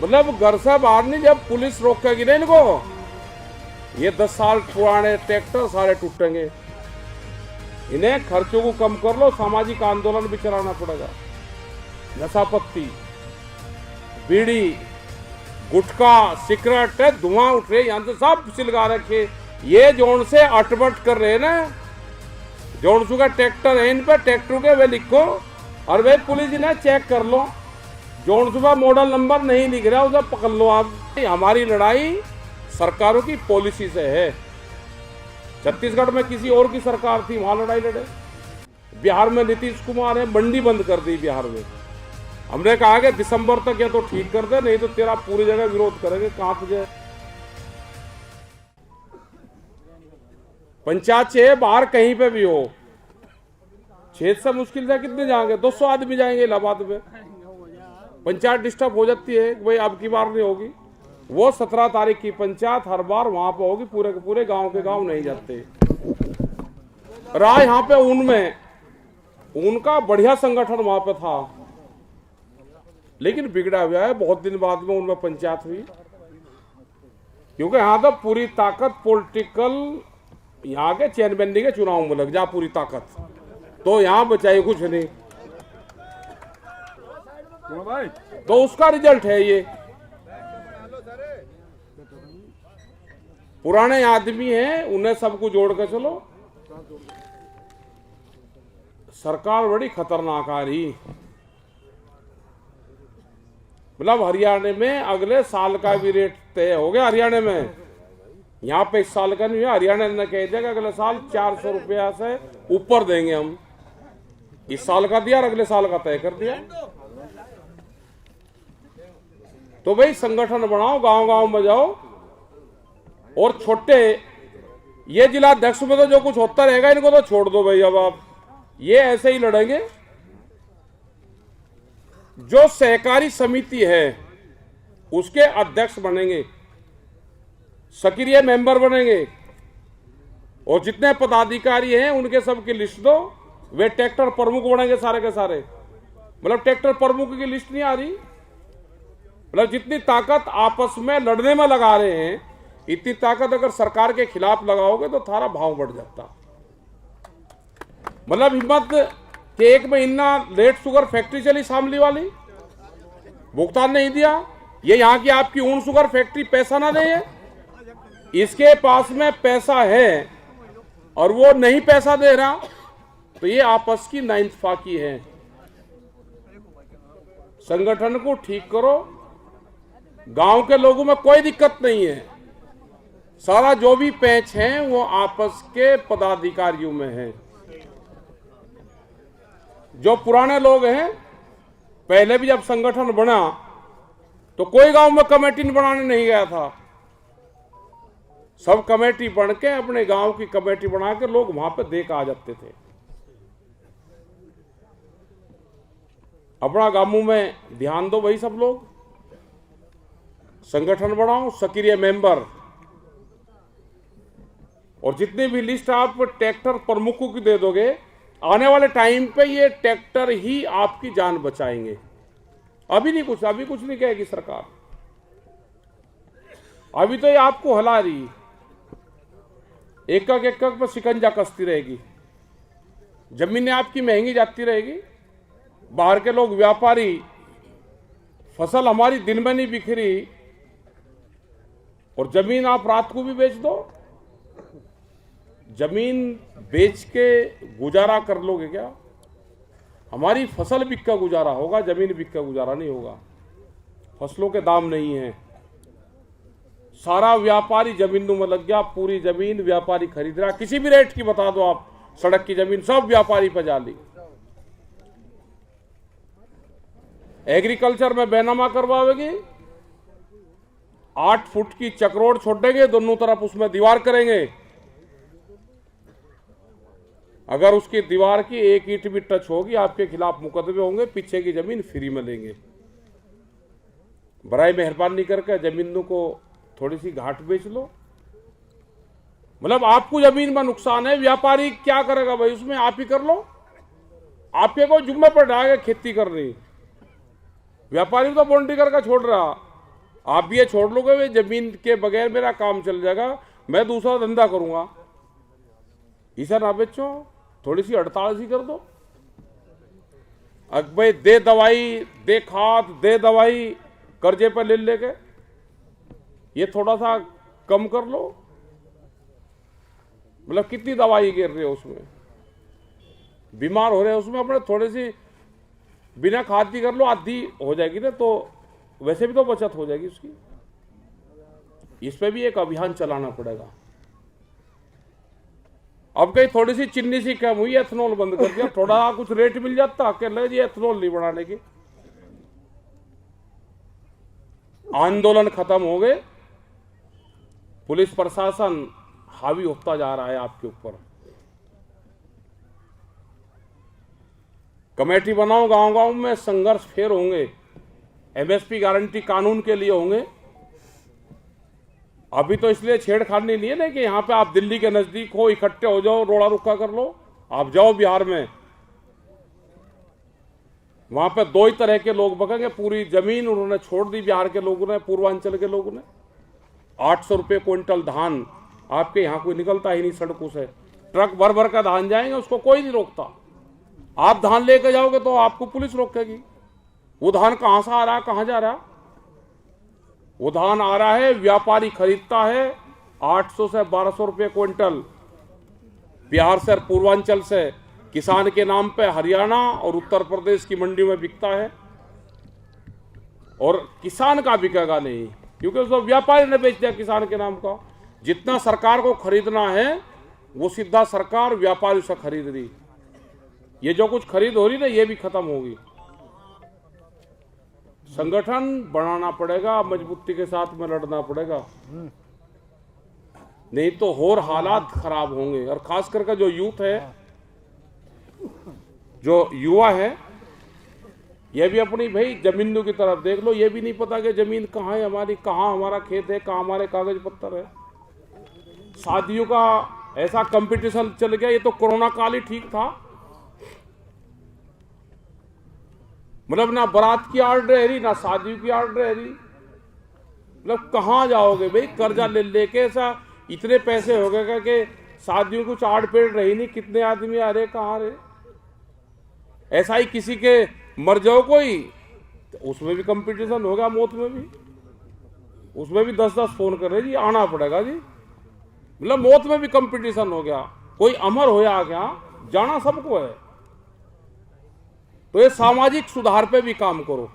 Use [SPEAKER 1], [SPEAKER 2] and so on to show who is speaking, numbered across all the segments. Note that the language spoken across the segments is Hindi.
[SPEAKER 1] मतलब घर से बाहर नहीं, जब पुलिस रोकेगी ना इनको, ये 10 साल पुराने ट्रैक्टर सारे टूटेंगे। इन्हें खर्चों को कम कर लो, सामाजिक आंदोलन भी चलाना पड़ेगा। नशा पत्ती, बीड़ी, गुटखा, सिगरेट, धुआं उठ रहे यहां से सब सिलगा रखे। ये जोन से अटबट कर रहे हैं ना, जोन सु का ट्रैक्टर है, इन पे ट्रैक्टर के वे लिखो और वे पुलिस इन्हें चेक कर लो, जोन सु का मॉडल नंबर नहीं लिख रहा उसे पकड़ लो आप। हमारी लड़ाई सरकारों की पॉलिसी से है। छत्तीसगढ़ में किसी और की सरकार थी, वहां लड़ाई लड़े। बिहार में नीतीश कुमार है, मंडी बंद कर दी बिहार में। हमने कहा कि दिसंबर तक या तो ठीक कर दे, नहीं तो तेरा पूरी जगह विरोध करेंगे। कहां तुझे पंचायत से बाहर कहीं पे भी हो, क्षेत्र से मुश्किल से कितने जाएंगे, 200 आदमी जाएंगे इलाहाबाद में। पंचायत डिस्टर्ब हो जाती है, भाई अब की बार नहीं होगी। वो 17 तारीख की पंचायत हर बार वहां पे होगी, पूरे के पूरे गांव के गांव नहीं जाते। राय यहाँ पे ऊन में, उनका बढ़िया संगठन वहां पे था, लेकिन बिगड़ा हुआ है। बहुत दिन बाद में उनमें पंचायत हुई, क्योंकि यहाँ तो पूरी ताकत पॉलिटिकल, यहाँ के चेयरमैन के चुनाव में लग जा पूरी ताकत, तो यहाँ बचाए कुछ नहीं। तो उसका रिजल्ट है ये। पुराने आदमी हैं, उन्हें सबको जोड़ कर चलो। सरकार बड़ी खतरनाक आ रही। मतलब हरियाणा में अगले साल का भी रेट तय हो गया हरियाणा में। यहाँ पे इस साल का नहीं है, हरियाणा ने कह दिया कि अगले साल 400 रुपया से ऊपर देंगे हम। इस साल का दिया और अगले साल का तय कर दिया। तो भाई संगठन बनाओ, गांव गांव में जाओ, और छोटे ये जिला अध्यक्ष में तो जो कुछ होता रहेगा इनको तो छोड़ दो भाई। अब आप ये ऐसे ही लड़ेंगे। जो सहकारी समिति है उसके अध्यक्ष बनेंगे, सक्रिय मेंबर बनेंगे, और जितने पदाधिकारी हैं उनके सबकी लिस्ट दो। वे ट्रैक्टर प्रमुख बनेंगे सारे के सारे। मतलब ट्रैक्टर प्रमुख की लिस्ट नहीं आ रही। मतलब जितनी ताकत आपस में लड़ने में लगा रहे हैं, इतनी ताकत अगर सरकार के खिलाफ लगाओगे तो थारा भाव बढ़ जाता। मतलब हिम्मत कि एक महीना लेट शुगर फैक्ट्री चली शामली वाली, भुगतान नहीं दिया। ये यहाँ की आपकी ऊन शुगर फैक्ट्री पैसा ना दे, इसके पास में पैसा है और वो नहीं पैसा दे रहा, तो ये आपस की नाइंसाफी है। संगठन को ठीक करो। गांव के लोगों में कोई दिक्कत नहीं है, सारा जो भी पैंच है वो आपस के पदाधिकारियों में है। जो पुराने लोग हैं, पहले भी जब संगठन बना तो कोई गांव में कमेटी बनाने नहीं गया था। सब कमेटी बन के अपने गांव की कमेटी बना के लोग वहां पे देख आ जाते थे। अपना गांवों में ध्यान दो भाई, सब लोग संगठन बनाओ, सक्रिय मेंबर, और जितनी भी लिस्ट आप ट्रैक्टर प्रमुखों की दे दोगे, आने वाले टाइम पे ये ट्रैक्टर ही आपकी जान बचाएंगे। अभी कुछ नहीं कहेगी सरकार। अभी तो ये आपको हिला रही, एक पर शिकंजा कसती रहेगी। जमीनें आपकी महंगी जाती रहेगी। बाहर के लोग व्यापारी, फसल हमारी दिन में नहीं बिखरी, और जमीन आप रात को भी बेच दो। जमीन बेच के गुजारा कर लोगे क्या? हमारी फसल बिक का गुजारा होगा, जमीन बिक का गुजारा नहीं होगा। फसलों के दाम नहीं है। सारा व्यापारी जमीनों में लग गया, पूरी जमीन व्यापारी खरीद रहा। किसी भी रेट की बता दो आप, सड़क की जमीन सब व्यापारी पे जाली। एग्रीकल्चर में बैनामा करवाओगे, 8 फुट की चक्रोड छोड़ेंगे, दोनों तरफ उसमें दीवार करेंगे। अगर उसकी दीवार की एक ईंट भी टच होगी, आपके खिलाफ मुकदमे होंगे, पीछे की जमीन फ्री में लेंगे। बराए मेहरबानी करके जमीनों को थोड़ी सी घाट बेच लो। मतलब आपको जमीन में नुकसान है, व्यापारी क्या करेगा भाई? उसमें आप ही कर लो। आपके को जुम्मे पर डालेगा खेती करनी, व्यापारी तो बाउंड्री करके छोड़ रहा। आप भी ये छोड़ लोगे, वे जमीन के बगैर मेरा काम चल जाएगा, मैं दूसरा धंधा करूंगा। इसे ना बेचो, थोड़ी सी हड़ताल सी कर दो। अब भाई दे दवाई, दे खाद, दे दवाई कर्जे पर ले लेके, ये थोड़ा सा कम कर लो। मतलब कितनी दवाई गिर रही है उसमें, बीमार हो रहे हैं उसमें, अपने थोड़ी सी बिना खाद की कर लो, आधी हो जाएगी ना, तो वैसे भी तो बचत हो जाएगी उसकी। इस पे भी एक अभियान चलाना पड़ेगा। अब कहीं थोड़ी सी चीनी सी कम हुई, एथनॉल बंद कर दिया, थोड़ा कुछ रेट मिल जाता, अकेले जी एथनॉल नहीं बढ़ाने की। आंदोलन खत्म हो गए, पुलिस प्रशासन हावी होता जा रहा है आपके ऊपर। कमेटी बनाओ, गांव गांव में संघर्ष फेर होंगे, एमएसपी गारंटी कानून के लिए होंगे। अभी तो इसलिए छेड़खानी नहीं है ना कि यहां पे आप दिल्ली के नजदीक हो, इकट्ठे हो जाओ, रोड़ा रुक्का कर लो। आप जाओ बिहार में, वहां पे दो ही तरह के लोग बकेंगे। पूरी जमीन उन्होंने छोड़ दी बिहार के लोगों ने, पूर्वांचल के लोगों ने। 800 रुपये क्विंटल धान आपके यहां कोई निकलता ही नहीं सड़कों से, ट्रक भर भर का धान जाएंगे, उसको कोई नहीं रोकता। आप धान लेकर जाओगे तो आपको पुलिस रोकेगी। वो धान कहां से आ रहा है, कहां जा रहा है? वो धान आ रहा है, व्यापारी खरीदता है 800 से 1200 रुपये क्विंटल बिहार से, पूर्वांचल से, किसान के नाम पे हरियाणा और उत्तर प्रदेश की मंडी में बिकता है। और किसान का बिकेगा नहीं, क्योंकि उसको व्यापारी ने बेच दिया किसान के नाम का। जितना सरकार को खरीदना है वो सीधा सरकार व्यापारी से खरीद रही। ये जो कुछ खरीद हो रही ना, ये भी खत्म होगी। संगठन बनाना पड़ेगा, मजबूती के साथ में लड़ना पड़ेगा, नहीं तो और हालात खराब होंगे। और खास करके जो यूथ है, जो युवा है, ये भी अपनी भाई जमीनों की तरफ देख लो। ये भी नहीं पता कि जमीन कहाँ है हमारी, कहाँ हमारा खेत है, कहाँ हमारे कागज पत्तर है। शादियों का ऐसा कंपटीशन चल गया, ये तो कोरोना काल ही ठीक था। मतलब ना बारात की आड़ रह रही, ना शादियों की आड़ रह रही। मतलब कहाँ जाओगे भाई, कर्जा ले लेके ऐसा इतने पैसे हो गए कि शादियों कुछ आड़ पेड़ रही नहीं। कितने आदमी आ रहे, कहाँ रहे। ऐसा ही किसी के मर जाओ कोई, तो उसमें भी कंपटीशन होगा, मौत में भी, उसमें भी 10-10 फोन कर रहे जी, आना पड़ेगा जी। मतलब मौत में भी कंपटीशन हो गया, कोई अमर होया क्या, जाना सबको है। तो ये सामाजिक सुधार पे भी काम करो,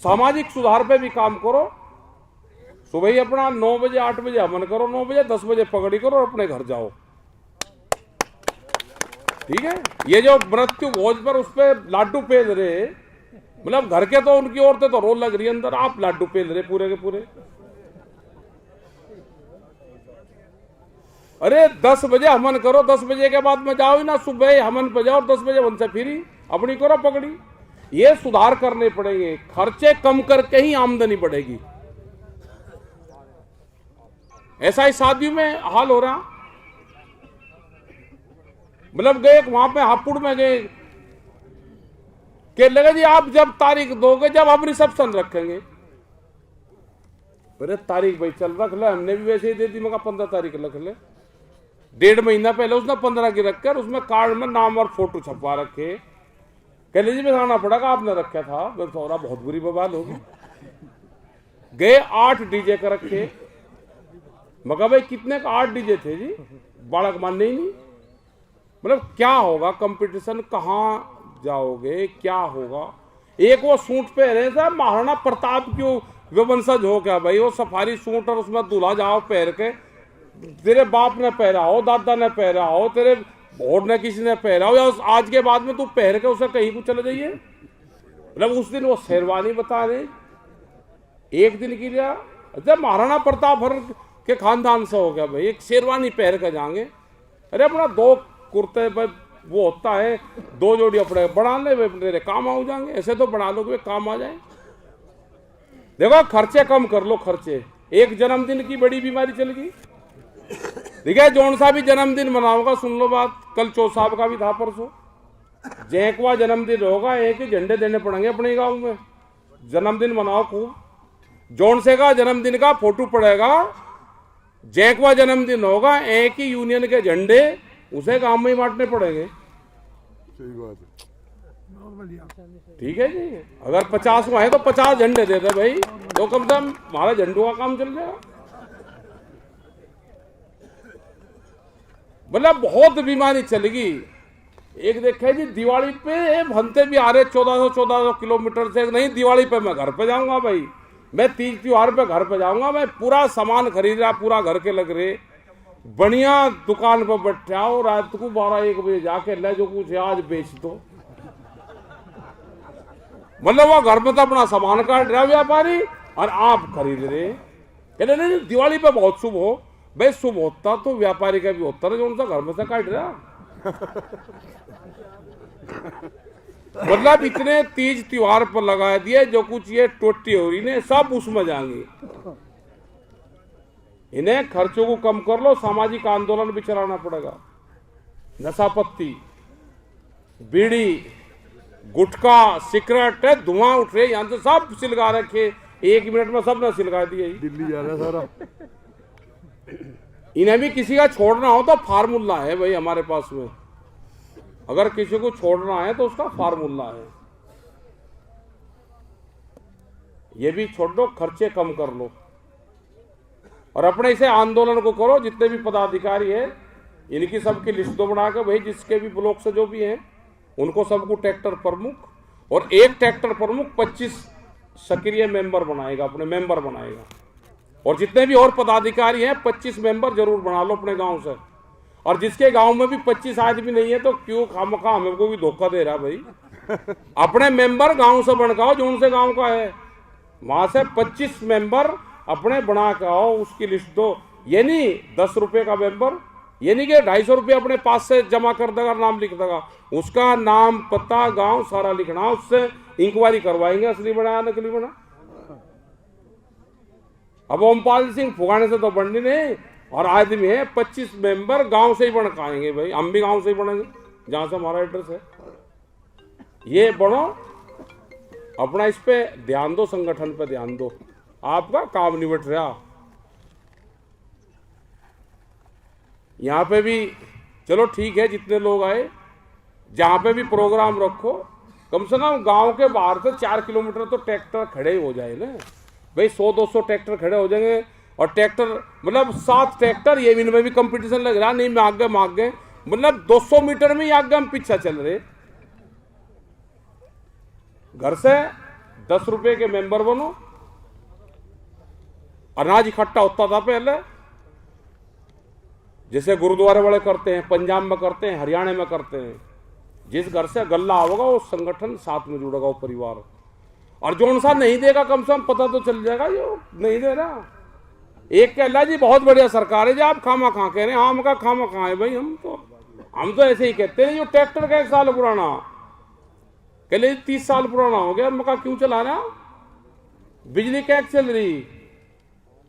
[SPEAKER 1] सामाजिक सुधार पे भी काम करो। सुबह ही अपना 9 बजे 8 बजे हवन करो, 9 बजे 10 बजे पगड़ी करो और अपने घर जाओ, ठीक है। ये जो मृत्यु भोज पर उस पर लाडू पेल रहे, मतलब घर के तो उनकी औरतें तो रो लग रही अंदर, आप लाडू पेल रहे पूरे के पूरे। अरे 10 बजे हवन करो, 10 बजे के बाद में जाओ ही ना, सुबह हवन पे जाओ, 10 बजे वन से फिरी अपनी करो पगड़ी। ये सुधार करने पड़ेंगे, खर्चे कम करके ही आमदनी बढ़ेगी। ऐसा ही शादियों में हाल हो रहा। मतलब गए वहां पे हापुड़ में गए, कि लगे जी आप जब तारीख दोगे, जब हम रिसेप्शन रखेंगे। अरे तारीख भाई चल रख ले, हमने भी वैसे ही दे दी, मगर 15 तारीख रख ले। 1.5 महीना पहले उसने 15 की रखकर उसमें कार्ड में नाम और फोटो छपवा रखे। कह लीजिए में आना पड़ेगा, आपने रखा था, बेसौरा बहुत बुरी बवाल होगी। गए 8 डीजे का रखे, मगर भाई कितने का 8 डीजे थे जी, बालक मानने ही नहीं। मतलब क्या होगा कंपटीशन, कहाँ जाओगे, क्या होगा। एक वो सूट पहने था महाराणा प्रताप क्यों वे वंशज हो क्या भाई, वो सफारी सूट और उसमें दूल्हा जाओ पहन के, तेरे बाप ने पहना हो, दादा ने पहना हो, तेरे और ने किसी ने पहना हो, या आज के बाद में तू पहन के उसे कहीं को चले जाइए। मतलब उस दिन वो शेरवानी बता रहे एक दिन की लिया। अच्छा महाराणा प्रताप हर के खानदान से हो गया भाई, एक शेरवानी पहन के जाएंगे। अरे अपना 2 कुर्ते वो होता है, 2 जोड़ी अपने बना ले, वे तेरे काम आ जाएंगे। ऐसे तो बना लो वे काम आ जाए। देखो खर्चे कम कर लो, खर्चे। एक जन्मदिन की बड़ी बीमारी चल गई, ठीक है। जौन सा भी जन्मदिन मनाऊंगा, सुन लो बात, कल चौथ साहब का भी था, परसों जैकवा जन्मदिन होगा, एक ही झंडे देने पड़ेंगे अपने गांव में। जन्मदिन मनाओ खूब। जौन से का जन्मदिन का फोटो पड़ेगा, जैकवा जन्मदिन होगा, एक ही यूनियन के झंडे उसे गांव में ही बांटने पड़ेंगे।
[SPEAKER 2] सही बात है।
[SPEAKER 1] ठीक है जी, अगर 50 है तो 50 झंडे दे दे भाई, तो कम से कम हमारा झंडों का काम चल जाएगा। मतलब बहुत बीमारी चलेगी। एक देखे जी दिवाली पे भनते भी आ रहे 1400 किलोमीटर से, नहीं दिवाली पे मैं घर पे जाऊंगा भाई, मैं तीज त्योहार पे घर पे जाऊंगा, मैं पूरा सामान खरीद रहा, पूरा घर के लग रहे, बढ़िया दुकान पर बैठा हो, रात को 12-1 बजे जाके ले जो कुछ आज बेच दो। मतलब वो घर में तो अपना सामान काट रहा व्यापारी और आप खरीद रहे। कहते नहीं दिवाली पे बहुत शुभ हो भाई, शुभ होता तो व्यापारी का भी होता ना, जो उनका घर में से काट रहा। मतलब इतने तीज त्योहार पर लगा दिए, जो कुछ ये टोटी हो रही ने सब उसमें जाएंगे। इन्हें खर्चों को कम कर लो, सामाजिक आंदोलन भी चलाना पड़ेगा। नशा पत्ती, बीड़ी, गुटखा, सिगरेट, धुआं उठ रहे यहां से सब सिलगा रखे, 1 मिनट में सब ने सिलगा दिए।
[SPEAKER 2] दिल्ली जा रहा है सारा।
[SPEAKER 1] इन्हें भी किसी का छोड़ना हो तो फार्मूला है भाई हमारे पास में, अगर किसी को छोड़ना है तो उसका फार्मूला है। ये भी छोड़ दो, खर्चे कम कर लो और अपने इसे आंदोलन को करो। जितने भी पदाधिकारी है इनकी सबकी लिस्ट दो बना के भाई, जिसके भी ब्लॉक से जो भी हैं उनको सबको ट्रैक्टर प्रमुख, और एक ट्रैक्टर प्रमुख 25 सक्रिय मेंबर बनाएगा, अपने मेंबर बनाएगा। और जितने भी और पदाधिकारी हैं 25 मेंबर जरूर बना लो अपने गांव से। और जिसके गांव में भी 25 आदमी नहीं है तो क्यों खामखा हमें को भी धोखा दे रहा भाई। अपने मेंबर गांव से बनकाओ, जो उनसे गांव का है वहां से 25 मेंबर अपने बना के आओ, उसकी लिस्ट दो। ये नहीं 10 रुपए का मेंबर, ये नहीं कि 250 रुपये अपने पास से जमा कर देगा, नाम लिख देगा, उसका नाम पता गांव सारा लिखना, उससे इंक्वायरी करवाएंगे असली बना नकली बना। अब ओमपाल सिंह फुगाने से तो बननी नहीं, और आदमी है 25 मेंबर गांव से ही बनकाएंगे भाई, हम भी गांव से ही बनेंगे जहां से हमारा एड्रेस है। ये बनो, अपना इस पे ध्यान दो, संगठन पे ध्यान दो, आपका काम निबट रहा। यहां पे भी चलो ठीक है, जितने लोग आए, जहां पे भी प्रोग्राम रखो, कम से कम गांव के बाहर से 4 किलोमीटर तो ट्रैक्टर खड़े हो जाए ना भाई, 100-200 ट्रैक्टर खड़े हो जाएंगे। और ट्रैक्टर मतलब 7 ट्रैक्टर, ये इनमें भी कंपटीशन लग रहा, नहीं मैं आगे, मतलब 200 मीटर में ही आगे हम पीछे चल रहे। घर से 10 रुपए के मेंबर बनो। अनाज इकट्ठा होता था पहले, जैसे गुरुद्वारे वाले करते हैं, पंजाब में करते हैं, हरियाणा में करते हैं। जिस घर से गल्ला होगा वो संगठन साथ में जुड़ेगा, वो परिवार। और जो उनसा नहीं देगा कम से कम पता तो चल जाएगा ये नहीं दे रहा। एक कहला जी बहुत बढ़िया सरकार है जी, आप खामा खा कह रहे हैं, हम का खामा खा है भाई, हम तो ऐसे ही कहते हैं। जो ट्रैक्टर का 1 साल पुराना कहले 30 साल पुराना हो गया, मका क्यों चला रहा? बिजली कैक चल रही,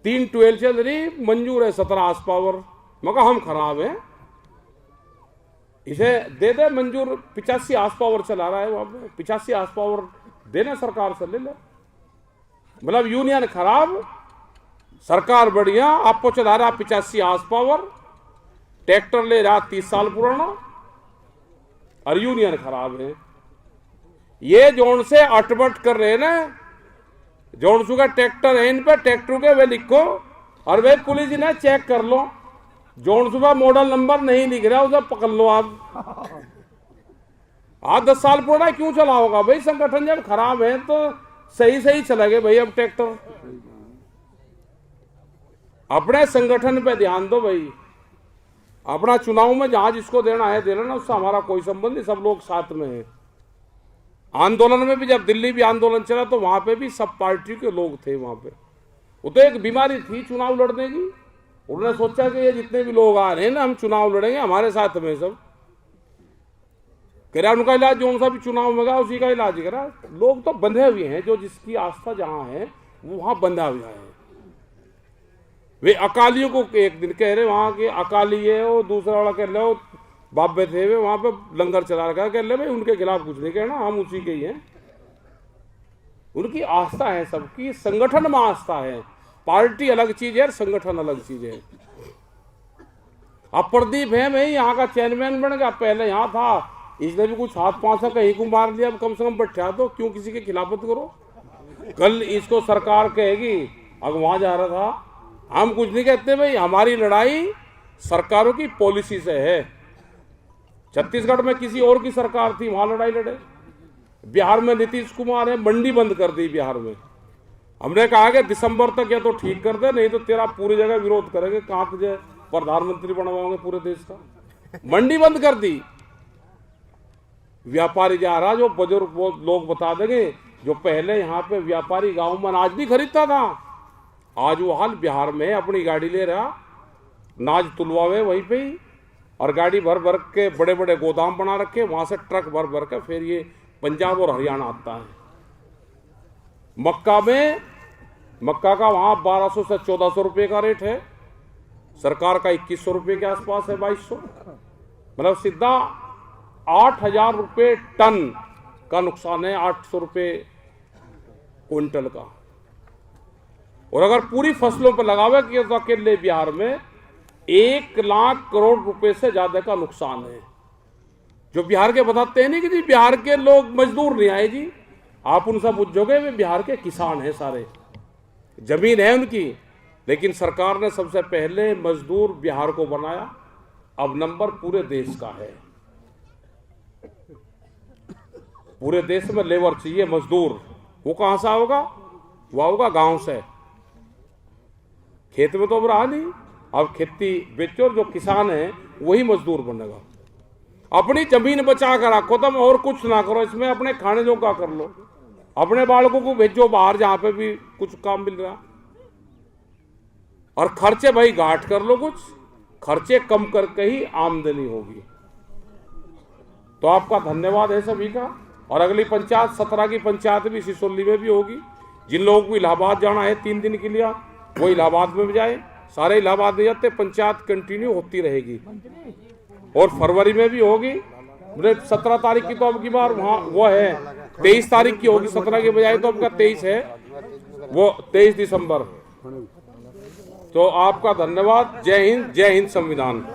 [SPEAKER 1] 3 ट्वेल चल रही, मंजूर है 17 हार्स पावर, मका हम खराब है, इसे दे दे मंजूर। 85 हार्स पावर चला रहा है वहां पे, 85 हार्स पावर देना सरकार से ले ले। मतलब यूनियन खराब, सरकार बढ़िया, आपको चला रहा 85 हार्स पावर, ट्रैक्टर ले रहा 30 साल पुराना, और यूनियन खराब है। ये जोन से अटबट कर रहे ना, जोन सु का ट्रैक्टर है, इन पे ट्रैक्टर के वे लिखो और वे पुलिस ने चेक कर लो, जोन सुबह मॉडल नंबर नहीं लिख रहा उसे पकड़ लो आप। 10 साल पुराना क्यों चला होगा भाई? संगठन जब खराब है तो सही चलेगा भाई। अब ट्रैक्टर अपने संगठन पे ध्यान दो भाई, अपना चुनाव में जहां जिसको देना है दे लेना, उससे हमारा कोई संबंध नहीं, सब लोग साथ में है। आंदोलन में भी जब दिल्ली भी आंदोलन चला तो वहां पे भी सब पार्टी के लोग थे वहां पे। वो तो एक बीमारी थी चुनाव लड़ने की, उन्होंने सोचा कि ये जितने भी लोग आ रहे हैं ना, हम चुनाव लड़ेंगे हमारे साथ में सब। कह रहा उनका इलाज जो सा भी चुनाव में गया उसी का इलाज करा। लोग तो बंधे हुए हैं, जो जिसकी आस्था जहां है वो वहां बंधा हुआ है। वे अकालियों को एक दिन कह रहे वहां के अकाली है, वो दूसरा वाला कह रहे हो बाबे थे वे वहां पे लंगर चला रखा, कह रहे भाई उनके खिलाफ कुछ नहीं कहना, हम उसी के ही हैं। उनकी आस्था है, सबकी संगठन में आस्था है। पार्टी अलग चीज है, संगठन अलग चीज है। अब प्रदीप है भाई यहाँ का चेयरमैन बन गया, पहले यहाँ था, इसने भी कुछ हाथ पांच का कहीं को मार दिया, अब कम से कम बैठा दो, क्यों किसी के खिलाफत करो। कल इसको सरकार कहेगी, अब वहां जा रहा था, हम कुछ नहीं कहते भाई, हमारी लड़ाई सरकारों की पॉलिसी से है। छत्तीसगढ़ में किसी और की सरकार थी, वहां लड़ाई लड़े। बिहार में नीतीश कुमार है, मंडी बंद कर दी बिहार में। हमने कहा कि दिसंबर तक या तो ठीक कर दे, नहीं तो तेरा पूरी जगह विरोध करेंगे, कहां तुझे प्रधानमंत्री बनवाओगे पूरे देश का। मंडी बंद कर दी। व्यापारी जा रहा, जो बुजुर्ग लोग बता देंगे, जो पहले यहाँ पे व्यापारी गांव में अनाज भी खरीदता था, आज वो हाल बिहार में अपनी गाड़ी ले रहा, अनाज तुलवावे वहीं पे ही, और गाड़ी भर भर के बड़े बड़े गोदाम बना रखे, वहां से ट्रक भर भर के फिर ये पंजाब और हरियाणा आता है। मक्का का वहां 1200 से 1400 रुपये का रेट है, सरकार का 2100 रुपये के आसपास है, 2200, मतलब सीधा 8000 रुपये टन का नुकसान है, 800 रुपये क्विंटल का। और अगर पूरी फसलों पर लगावे कि तो अकेले बिहार में 1 लाख करोड़ रुपए से ज्यादा का नुकसान है। जो बिहार के बताते हैं नहीं कि जी बिहार के लोग मजदूर नहीं आए जी, आप उनसे पूछोगे, वे बिहार के किसान हैं, सारे जमीन है उनकी, लेकिन सरकार ने सबसे पहले मजदूर बिहार को बनाया। अब नंबर पूरे देश का है, पूरे देश में लेबर चाहिए, मजदूर। वो कहां से होगा? वो होगा गांव से। खेत में तो अब रहा नहीं, अब खेती बेचो, जो किसान है वही मजदूर बनेगा। अपनी जमीन बचा कर रखो, तुम और कुछ ना करो, इसमें अपने खाने जो का कर लो, अपने बालकों को भेजो बाहर जहां पे भी कुछ काम मिल रहा, और खर्चे भाई घाट कर लो, कुछ खर्चे कम करके ही आमदनी होगी। तो आपका धन्यवाद है सभी का। और अगली पंचायत 17 की पंचायत भी सिसोली में भी होगी। जिन लोगों को इलाहाबाद जाना है 3 दिन के लिए, वो इलाहाबाद में भी जाए, सारे इलाहाबाद नहीं जाते, पंचायत कंटिन्यू होती रहेगी। और फरवरी में भी होगी, 17 तारीख की तो अब की बार वहाँ वो है, 23 तारीख की होगी, 17 के बजाय तो आपका 23 है, वो 23 दिसंबर। तो आपका धन्यवाद। जय हिंद, जय हिंद संविधान।